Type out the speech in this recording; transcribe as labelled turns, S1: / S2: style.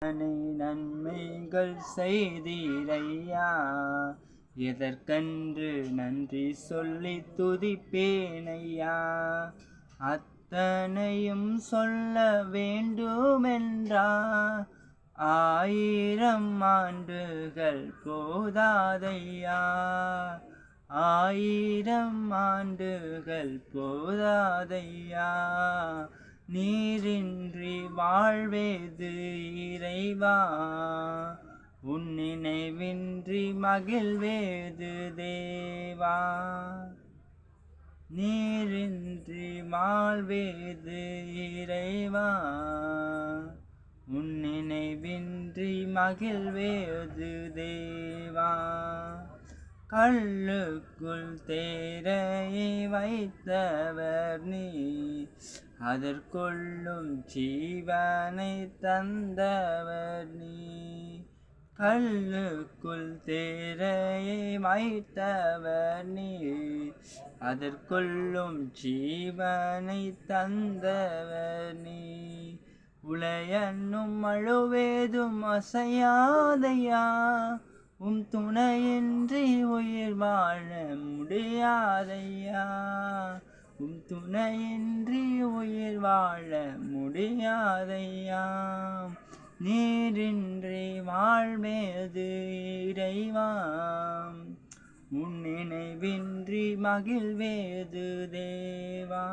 S1: நன்மைகள் செய்தீரையா, எதற்கென்று நன்றி சொல்லி துதிப்பேனையா. அத்தனையும் சொல்ல வேண்டுமென்றா, 1000 ஆண்டுகள் போதாதையா. 1000 ஆண்டுகள் போதாதையா. நீரின்றி வாழ்வேது இறைவா, உன் நினைவின்றி மகிழ்வேது தேவா. நீரின்றி வாழ்வேது இறைவா, உன் நினைவின்றி மகிழ்வேது தேவா. கல்லுக்குள் தேரையை வைத்தவர் நீர், அதற்குள்ளும் ஜீவனை தந்தவர் நீர். கல்லுக்குள் தேரையை வைத்தவர் நீர், அதற்குள்ளும் ஜீவனை தந்தவர் நீர். உளையன்னும் அழுவேதும் அசையாதையா, உம் துணையின்றி உயிர் வாழ முடியாதையா. உம் துணையின்றி உயிர் வாழ முடியாதையா. நீரின்றி வாழ்வேது இறைவா, உன் நினைவின்றி மகிழ்வேது தேவா.